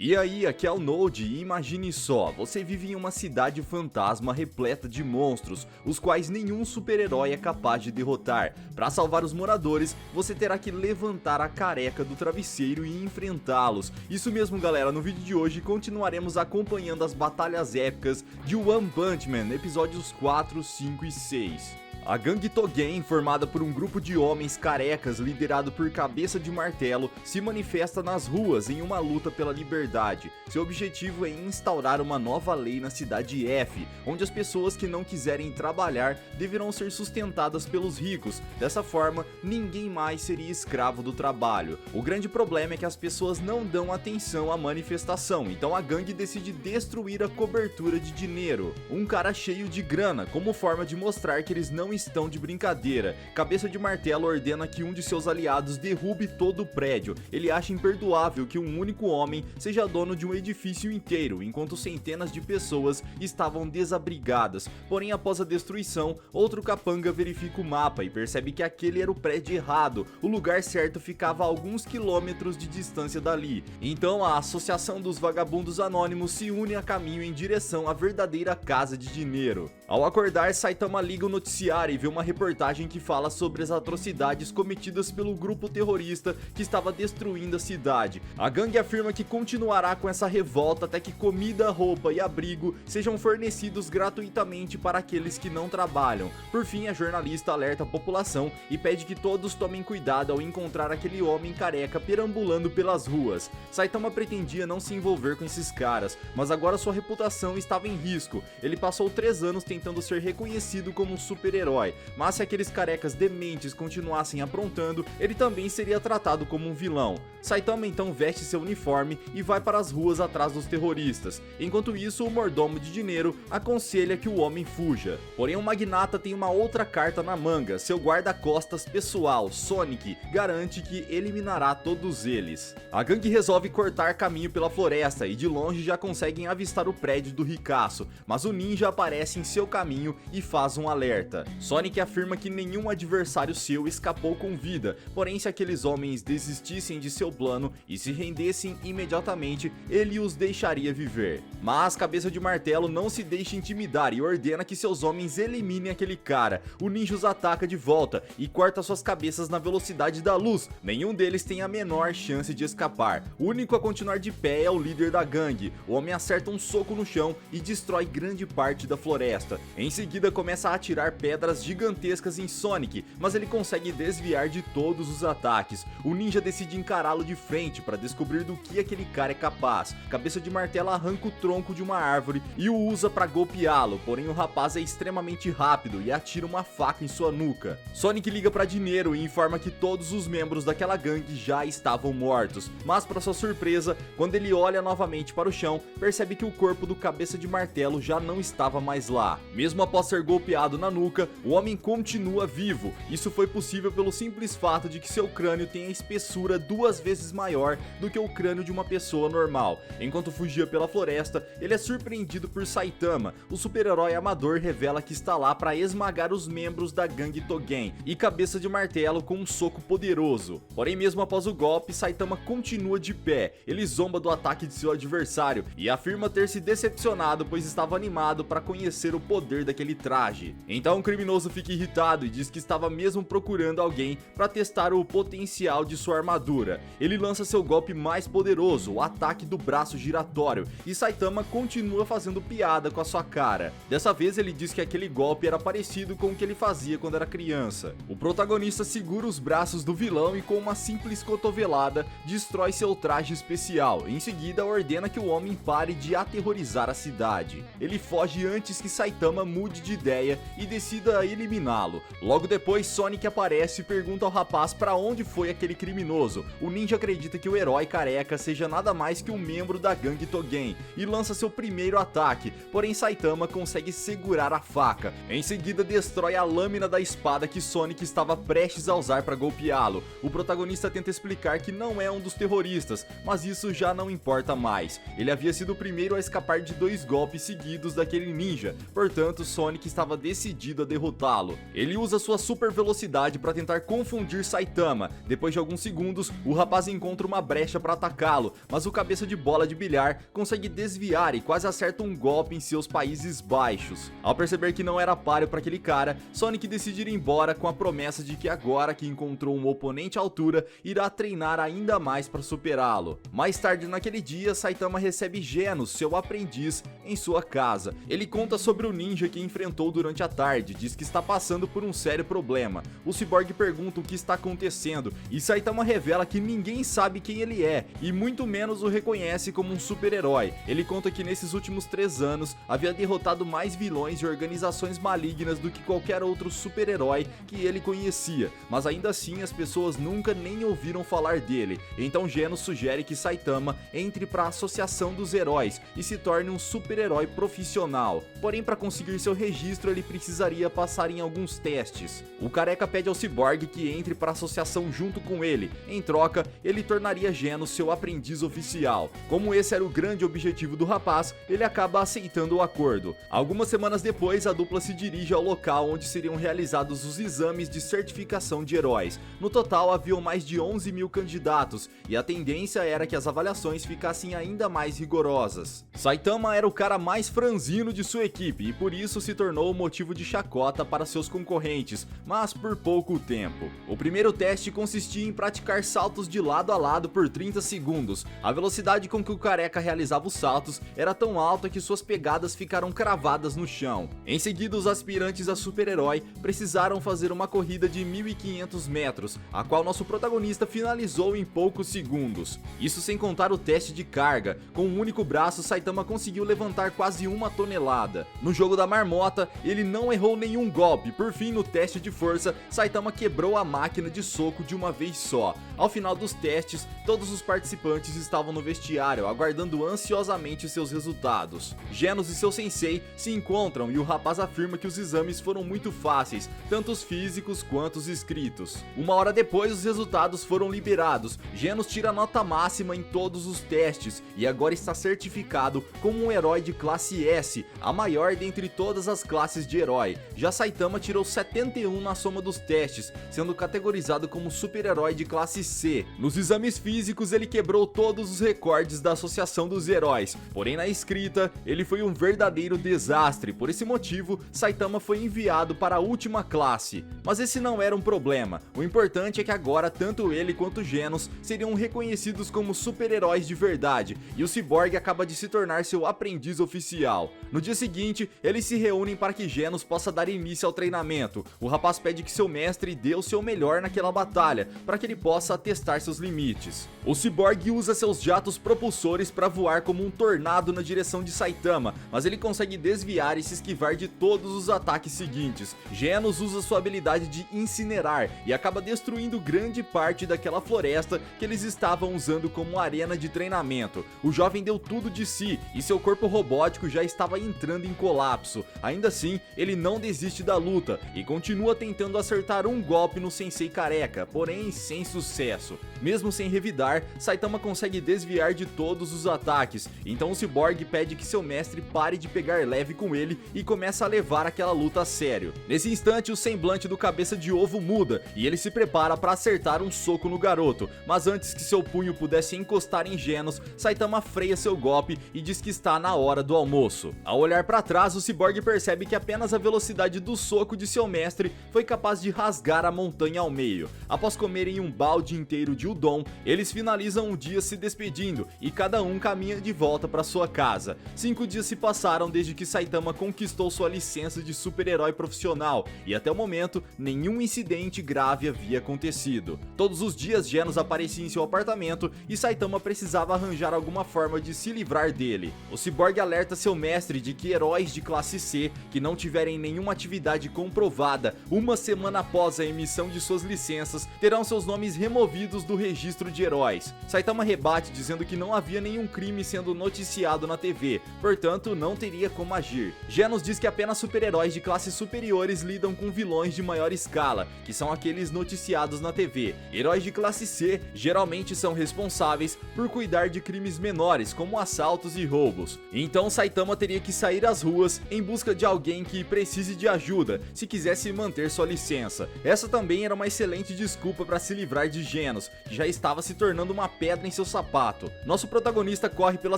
E aí, aqui é o Node e imagine só, você vive em uma cidade fantasma repleta de monstros, os quais nenhum super-herói é capaz de derrotar. Para salvar os moradores, você terá que levantar a careca do travesseiro e enfrentá-los. Isso mesmo galera, no vídeo de hoje continuaremos acompanhando as batalhas épicas de One Punch Man, episódios 4, 5 e 6. A gangue Togen, formada por um grupo de homens carecas liderado por Cabeça de Martelo, se manifesta nas ruas em uma luta pela liberdade. Seu objetivo é instaurar uma nova lei na cidade F, onde as pessoas que não quiserem trabalhar deverão ser sustentadas pelos ricos. Dessa forma, ninguém mais seria escravo do trabalho. O grande problema é que as pessoas não dão atenção à manifestação, então a gangue decide destruir a cobertura de dinheiro. Um cara cheio de grana, como forma de mostrar que eles não estão de brincadeira. Cabeça de Martelo ordena que um de seus aliados derrube todo o prédio. Ele acha imperdoável que um único homem seja dono de um edifício inteiro, enquanto centenas de pessoas estavam desabrigadas. Porém, após a destruição, outro capanga verifica o mapa e percebe que aquele era o prédio errado. O lugar certo ficava a alguns quilômetros de distância dali. Então, a Associação dos Vagabundos Anônimos se une a caminho em direção à verdadeira casa de dinheiro. Ao acordar, Saitama liga o noticiário e vê uma reportagem que fala sobre as atrocidades cometidas pelo grupo terrorista que estava destruindo a cidade. A gangue afirma que continuará com essa revolta até que comida, roupa e abrigo sejam fornecidos gratuitamente para aqueles que não trabalham. Por fim, a jornalista alerta a população e pede que todos tomem cuidado ao encontrar aquele homem careca perambulando pelas ruas. Saitama pretendia não se envolver com esses caras, mas agora sua reputação estava em risco. Ele passou 3 anos tentando ser reconhecido como um super-herói, mas se aqueles carecas dementes continuassem aprontando, ele também seria tratado como um vilão. Saitama então veste seu uniforme e vai para as ruas atrás dos terroristas. Enquanto isso, o mordomo de dinheiro aconselha que o homem fuja. Porém, o magnata tem uma outra carta na manga. Seu guarda-costas pessoal, Sonic, garante que eliminará todos eles. A gangue resolve cortar caminho pela floresta e de longe já conseguem avistar o prédio do ricaço, mas o ninja aparece em seu caminho e faz um alerta. Sonic afirma que nenhum adversário seu escapou com vida, porém se aqueles homens desistissem de seu plano e se rendessem imediatamente, ele os deixaria viver. Mas Cabeça de Martelo não se deixa intimidar e ordena que seus homens eliminem aquele cara. O ninja os ataca de volta e corta suas cabeças na velocidade da luz. Nenhum deles tem a menor chance de escapar. O único a continuar de pé é o líder da gangue. O homem acerta um soco no chão e destrói grande parte da floresta. Em seguida começa a atirar pedras gigantescas em Sonic, mas ele consegue desviar de todos os ataques. O ninja decide encará-lo de frente para descobrir do que aquele cara é capaz. Cabeça de Martelo arranca o tronco de uma árvore e o usa para golpeá-lo, porém o rapaz é extremamente rápido e atira uma faca em sua nuca. Sonic liga para dinheiro e informa que todos os membros daquela gangue já estavam mortos, mas para sua surpresa, quando ele olha novamente para o chão, percebe que o corpo do Cabeça de Martelo já não estava mais lá. Mesmo após ser golpeado na nuca, o homem continua vivo. Isso foi possível pelo simples fato de que seu crânio tem a espessura 2 vezes maior do que o crânio de uma pessoa normal. Enquanto fugia pela floresta, ele é surpreendido por Saitama. O super-herói amador revela que está lá para esmagar os membros da gangue Togen e Cabeça de Martelo com um soco poderoso. Porém, mesmo após o golpe, Saitama continua de pé. Ele zomba do ataque de seu adversário e afirma ter se decepcionado, pois estava animado para conhecer o poder daquele traje. Então o criminoso fica irritado e diz que estava mesmo procurando alguém para testar o potencial de sua armadura. Ele lança seu golpe mais poderoso, o ataque do braço giratório, e Saitama continua fazendo piada com a sua cara. Dessa vez ele diz que aquele golpe era parecido com o que ele fazia quando era criança. O protagonista segura os braços do vilão e com uma simples cotovelada destrói seu traje especial. Em seguida ordena que o homem pare de aterrorizar a cidade. Ele foge antes que Saitama mude de ideia e decida eliminá-lo. Logo depois, Sonic aparece e pergunta ao rapaz para onde foi aquele criminoso. O ninja acredita que o herói careca seja nada mais que um membro da gangue Togen e lança seu primeiro ataque, porém Saitama consegue segurar a faca. Em seguida destrói a lâmina da espada que Sonic estava prestes a usar para golpeá-lo. O protagonista tenta explicar que não é um dos terroristas, mas isso já não importa mais. Ele havia sido o primeiro a escapar de 2 golpes seguidos daquele ninja, portanto Sonic estava decidido a derrotá-lo. Ele usa sua super velocidade para tentar confundir Saitama. Depois de alguns segundos, o rapaz encontra uma brecha para atacá-lo, mas o cabeça de bola de bilhar consegue desviar e quase acerta um golpe em seus Países Baixos. Ao perceber que não era páreo para aquele cara, Sonic decide ir embora com a promessa de que agora que encontrou um oponente à altura, irá treinar ainda mais para superá-lo. Mais tarde naquele dia, Saitama recebe Genos, seu aprendiz, em sua casa. Ele conta sobre o ninja que enfrentou durante a tarde, diz que está passando por um sério problema. O Cyborg pergunta o que está acontecendo e Saitama revela que ninguém sabe quem ele é e muito menos o reconhece como um super-herói. Ele conta que nesses últimos 3 anos havia derrotado mais vilões e organizações malignas do que qualquer outro super-herói que ele conhecia, mas ainda assim as pessoas nunca nem ouviram falar dele. Então Genos sugere que Saitama entre para a Associação dos Heróis e se torne um super-herói profissional. Porém, para conseguir seu registro ele precisaria passar em alguns testes. O careca pede ao Cyborg que entre para a associação junto com ele. Em troca, ele tornaria Genos seu aprendiz oficial. Como esse era o grande objetivo do rapaz, ele acaba aceitando o acordo. Algumas semanas depois, a dupla se dirige ao local onde seriam realizados os exames de certificação de heróis. No total, haviam mais de 11 mil candidatos, e a tendência era que as avaliações ficassem ainda mais rigorosas. Saitama era o cara mais franzino de sua equipe, e por isso se tornou motivo de chacota para seus concorrentes, mas por pouco tempo. O primeiro teste consistia em praticar saltos de lado a lado por 30 segundos. A velocidade com que o careca realizava os saltos era tão alta que suas pegadas ficaram cravadas no chão. Em seguida, os aspirantes a super-herói precisaram fazer uma corrida de 1.500 metros, a qual nosso protagonista finalizou em poucos segundos. Isso sem contar o teste de carga. Com um único braço, Saitama conseguiu levantar quase 1 tonelada. No jogo da marmota, ele não errou nenhum golpe. Por fim, no teste de força, Saitama quebrou a máquina de soco de uma vez só. Ao final dos testes, todos os participantes estavam no vestiário, aguardando ansiosamente seus resultados. Genos e seu sensei se encontram e o rapaz afirma que os exames foram muito fáceis, tanto os físicos quanto os escritos. 1 hora depois, os resultados foram liberados. Genos tira nota máxima em todos os testes e agora está certificado como um herói de classe S, a maior dentre todas as classes de herói. Já Saitama tirou 71 na soma dos testes, sendo categorizado como super-herói de classe C. Nos exames físicos, ele quebrou todos os recordes da Associação dos Heróis, porém na escrita, ele foi um verdadeiro desastre. Por esse motivo, Saitama foi enviado para a última classe. Mas esse não era um problema. O importante é que agora tanto ele quanto Genos seriam reconhecidos como super-heróis de verdade, e o Cyborg acaba de se tornar seu aprendiz oficial. No dia seguinte, eles se reúnem para que Genos possa dar início ao treinamento. O rapaz pede que seu mestre dê o seu melhor naquela batalha, para que ele possa testar seus limites. O Cyborg usa seus jatos propulsores para voar como um tornado na direção de Saitama, mas ele consegue desviar e se esquivar de todos os ataques seguintes. Genos usa sua habilidade de incinerar e acaba destruindo grande parte daquela floresta que eles estavam usando como arena de treinamento. O jovem deu tudo de si e seu corpo robótico já estava entrando em colapso. Ainda assim, ele não desiste da luta e continua tentando acertar um golpe no sensei careca, porém sem sucesso. Mesmo sem revidar, Saitama consegue desviar de todos os ataques, então o Cyborg pede que seu mestre pare de pegar leve com ele e começa a levar aquela luta a sério. Nesse instante, o semblante do cabeça de ovo muda e ele se prepara para acertar um soco no garoto, mas antes que seu punho pudesse encostar em Genos, Saitama freia seu golpe e diz que está na hora do almoço. Ao olhar para trás, o Cyborg percebe que apenas a velocidade do soco de seu mestre foi capaz de rasgar a montanha ao meio. Após comerem um balde inteiro de udon, eles finalizam o dia se despedindo e cada um caminha de volta para sua casa. 5 dias se passaram desde que Saitama conquistou sua licença de super-herói profissional e até o momento nenhum incidente grave havia acontecido. Todos os dias Genos aparecia em seu apartamento e Saitama precisava arranjar alguma forma de se livrar dele. O Cyborg alerta seu mestre de que heróis de classe C que não tiverem nenhuma atividade comprovada 1 semana após a emissão de suas licenças terão seus nomes removidos do registro de heróis. Saitama rebate dizendo que não havia nenhum crime sendo noticiado na TV, portanto não teria como agir. Genos diz que apenas super-heróis de classes superiores lidam com vilões de maior escala, que são aqueles noticiados na TV. Heróis de classe C geralmente são responsáveis por cuidar de crimes menores, como assaltos e roubos. Então Saitama teria que sair às ruas ruas em busca de alguém que precise de ajuda se quisesse manter sua licença. Essa também era uma excelente desculpa para se livrar de Genos, que já estava se tornando uma pedra em seu sapato. Nosso protagonista corre pela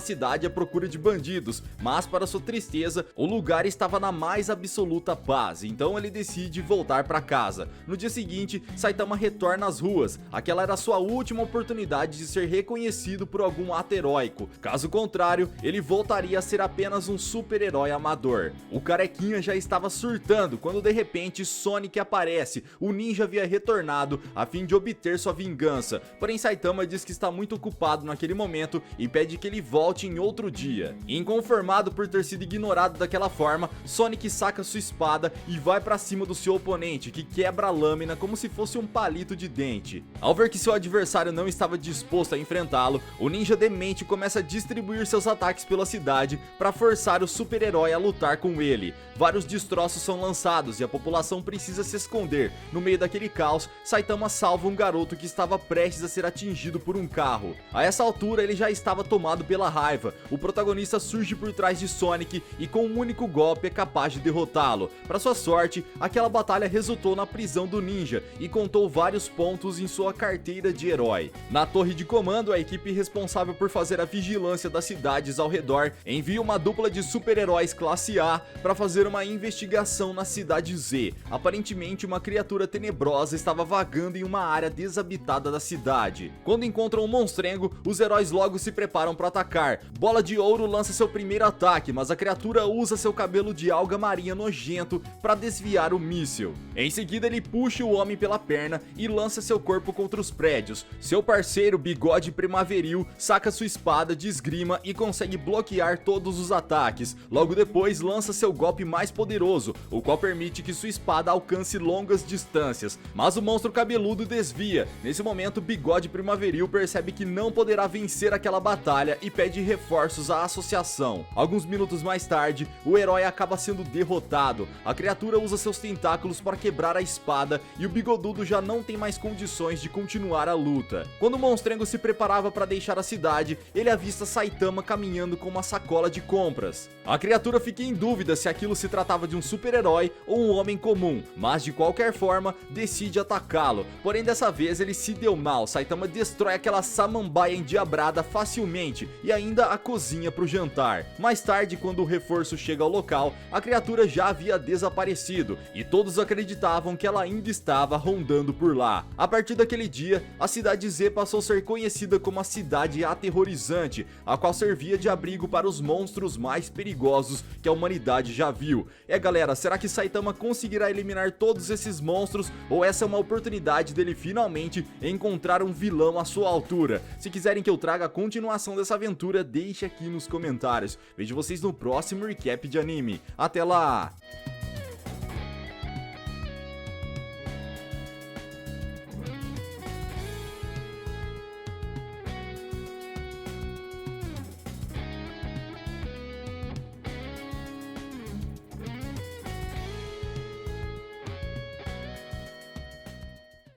cidade à procura de bandidos, mas para sua tristeza, o lugar estava na mais absoluta paz, então ele decide voltar para casa. No dia seguinte, Saitama retorna às ruas. Aquela era sua última oportunidade de ser reconhecido por algum ato heróico. Caso contrário, ele voltaria a ser apenas um super-herói amador. O carequinha já estava surtando quando de repente Sonic aparece. O ninja havia retornado a fim de obter sua vingança, porém Saitama diz que está muito ocupado naquele momento e pede que ele volte em outro dia. Inconformado por ter sido ignorado daquela forma, Sonic saca sua espada e vai para cima do seu oponente, que quebra a lâmina como se fosse um palito de dente. Ao ver que seu adversário não estava disposto a enfrentá-lo, o ninja demente começa a distribuir seus ataques pela cidade para forçar o super-herói a lutar com ele. Vários destroços são lançados e a população precisa se esconder. No meio daquele caos, Saitama salva um garoto que estava prestes a ser atingido por um carro. A essa altura ele já estava tomado pela raiva. O protagonista surge por trás de Sonic e com um único golpe é capaz de derrotá-lo. Para sua sorte, aquela batalha resultou na prisão do ninja e contou vários pontos em sua carteira de herói. Na torre de comando, a equipe responsável por fazer a vigilância das cidades ao redor envia uma dupla de super-heróis classe A para fazer uma investigação na cidade Z. Aparentemente, uma criatura tenebrosa estava vagando em uma área desabitada da cidade. Quando encontram um monstrengo, os heróis logo se preparam para atacar. Bola de Ouro lança seu primeiro ataque, mas a criatura usa seu cabelo de alga marinha nojento para desviar o míssil. Em seguida, ele puxa o homem pela perna e lança seu corpo contra os prédios. Seu parceiro, Bigode Primaveril, saca sua espada de esgrima e consegue bloquear todos os ataques. Logo depois, lança seu golpe mais poderoso, o qual permite que sua espada alcance longas distâncias. Mas o monstro cabeludo desvia. Nesse momento, Bigode Primaveril percebe que não poderá vencer aquela batalha e pede reforços à associação. Alguns minutos mais tarde, o herói acaba sendo derrotado. A criatura usa seus tentáculos para quebrar a espada e o bigodudo já não tem mais condições de continuar a luta. Quando o monstrengo se preparava para deixar a cidade, ele avista Saitama caminhando com uma sacola de compras. A criatura fica em dúvida se aquilo se tratava de um super-herói ou um homem comum, mas de qualquer forma decide atacá-lo. Porém dessa vez ele se deu mal. Saitama destrói aquela samambaia endiabrada facilmente e ainda a cozinha para o jantar. Mais tarde, quando o reforço chega ao local, a criatura já havia desaparecido e todos acreditavam que ela ainda estava rondando por lá. A partir daquele dia, a cidade Z passou a ser conhecida como a cidade aterrorizante, a qual servia de abrigo para os monstros mais perigosos que a humanidade já viu. Galera, será que Saitama conseguirá eliminar todos esses monstros ou essa é uma oportunidade dele finalmente encontrar um vilão à sua altura? Se quiserem que eu traga a continuação dessa aventura, deixe aqui nos comentários. Vejo vocês no próximo recap de anime. Até lá!